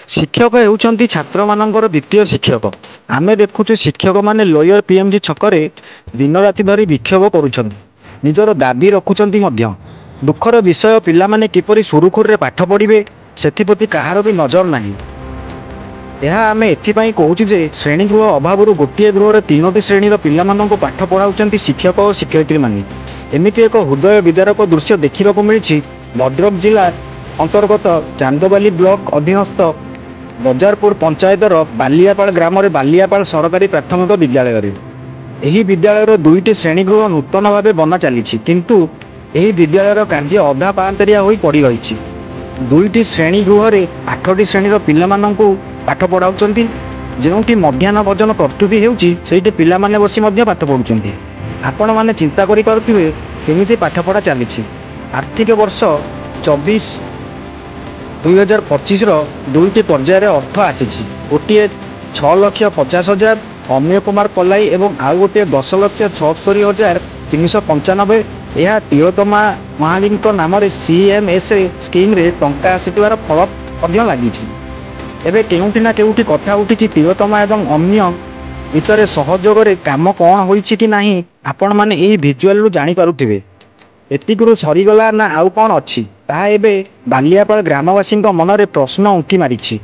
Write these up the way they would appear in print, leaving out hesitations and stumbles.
शिक्षक होउछंती छात्र मानकर द्वितीय शिक्षक। आमे देखुचे शिक्षक माने लोयर पीएमजी छकरे दिन राति धरी विक्षोभ करुछंती, निजर दाबी रखुछंती मध्य। दुखर विषय पिला माने किपरि सुरुखुरे पाठ पढ़िबे सेथिप्रति कहार भी नजर नाही। यह आमे एथिपाई कहूछु जे श्रेणीगृह अभावरु गोटिए गृहरे 3टी श्रेणीर पिलामानंकु पाठ पढ़ाउछंती शिक्षक और शिक्षयित्री माने। एमिति एक हृदय विदारक दृश्य देखिबाकु मिलिछि भद्रक जिला अंतर्गत चांदबाली ब्लॉक अधीनस्थ बजारपुर पंचायतर बालियापाड़ ग्राम में बालियापाड़ सरकारी प्राथमिक विद्यालय। यही विद्यालय 2टी श्रेणीगृह नूतन भाव बना चली किंतु यही विद्यालय कार्य अधा पांतरिया हो पड़ रही। 2टी श्रेणीगृह 8टी श्रेणीर पिलामानंकु पाठ पढ़ाउछंती, जेउठी मध्याह्न भोजन प्रस्तुति हेउछि सेठी पिलामाने बसी मध्य पाठ पढ़ुछंती। आपण माने चिंता करि पारुथिबे केमिति पाठ पढ़ा चली। आर्थिक वर्ष 24-2025 2टी पर्यायर अर्थ आसी। गोटे 6,50,000 अमीय कुमार पलाई एवं आउ गोटे 10,76,395 यह तिलोत्तमा महाली नाम CMS स्कीम रे टंका आसिथिबार फल लगी। एबे केउठी ना केउठी कथा उठी तिलोत्तमा एवं अमीय भितर सहयोग काम कौन होइछि कि नाही आपण माने एही विजुअल रु जानि पारुथिबे। एतिकुरु सरीगला ना आउ कौन अच्छी ताहा एबे बालियापाड़ ग्रामवासी मनरे प्रश्न उंकी मारिछि।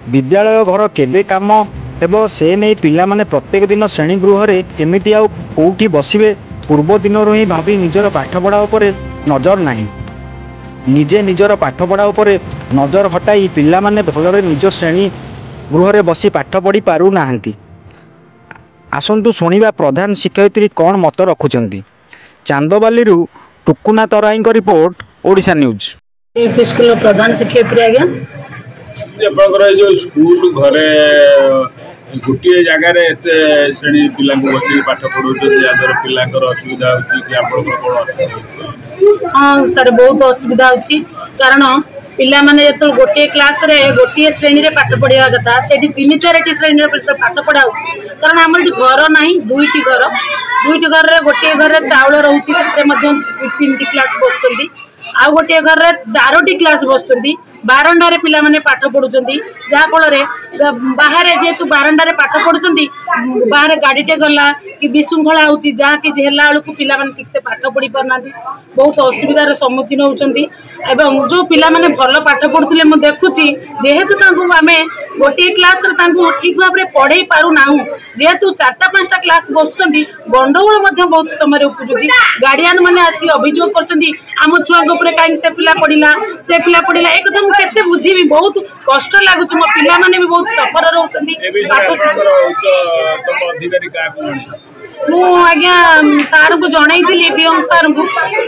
विद्यालय घर केबे काम हेबो से नहीं पिला माने प्रत्येक दिन श्रेणीगृह केमिति आउ कोउठी बसिबे पूर्व दिन ही भावी निजर पाठपढ़ा उपरे नजर नाही। निजे निजर पाठपढ़ा उपरे नजर हटाई पिला माने भलरे निज श्रेणी गृह बसी पाठ पढ़ी पारु नाहंती। आसंतु शुणिबा प्रधान शिक्षयित्री कौन मत रखुचंती। चांदबाली टुकुना तराई रिपोर्ट ओडिशा न्यूज। स्कूल प्रधान शिक्षयित्री आज्ञा जो स्कूल घरे गोटे जगार एत श्रेणी पिला बस पाठ पढ़ाई पिला असुविधा हाँ सर बहुत असुविधा होची कारण पिला माने जो गोटे क्लास रे गोटे श्रेणी रे पाठ पढ़ा कथा से 3-4टी श्रेणी पाठ पढ़ा कारण आम घर ना 2टी घर गोटे घर चाउल रोचे 3टी क्लास बस आ गोटे घर 4टी क्लास बस बारंडारे पिला माने पाठ पढ़ुचंती जहाँफल बाहर जेहेतु बारंडारे पाठ पढ़ुचंती बाहर गाड़ीटे गला कि विशृंखला होची जहाँ कि हेला बेलू पिला माने ठीक से पाठ पढ़ी पारना बहुत असुविधार सम्मुखीन होचंती। एवं जो पिला माने भल पाठ पढ़ुଥିଲେ मु देखुची जेहेतु तांको आमे गोटे क्लास रे तांको ठीक भाव रे पढ़ाई पारु नाहु जेहेतु 4-5टा क्लास बसुचंती गंडगोल मध्ये बहुत समय उपजुची। गार्डियन माने आसी अभियोग करचंती आम छुआ ऊपर काई से पिला पढ़िला एक कथा केते बुझीबी बहुत कष्ट लागुच मो पिला माने भी बहुत सफर रहउचंती। मु आज्ञा सार को जनईली बीएम सार को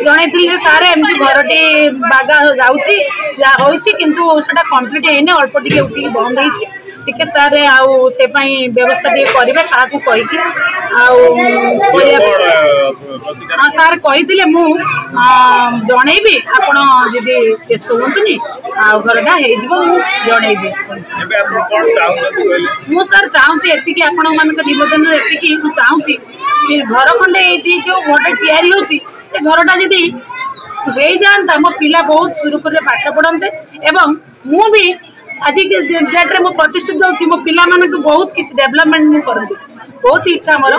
जनईली सार एमती घरटी बागा जाउची जा होईची किंतु सेटा कंप्लीट हेने अल्प टिके उठी बंद होईची टिके सार आउ से पई व्यवस्था टिके करिवे काकू कहि कि आउ सार कहिथिले मु जनईबी आपण जदी व्यस्त होंतुनी आ घरटा हे जिवो मु जनईबी। मु सर चाहूची एतिकी आपण मानक निवेदन एतिकी मु चाहूची घर खंडे जो घर तैयारी होची से घरटा जदी हो जाता मो पिला बहुत सुरुखुरे पाठ पढ़ते एवं मु भी आज के डेट रे मो प्रतिष्ठित जाउची मो पिला मानक बहुत किछ डेवलपमेंट मु करंती बहुत इच्छा मोर।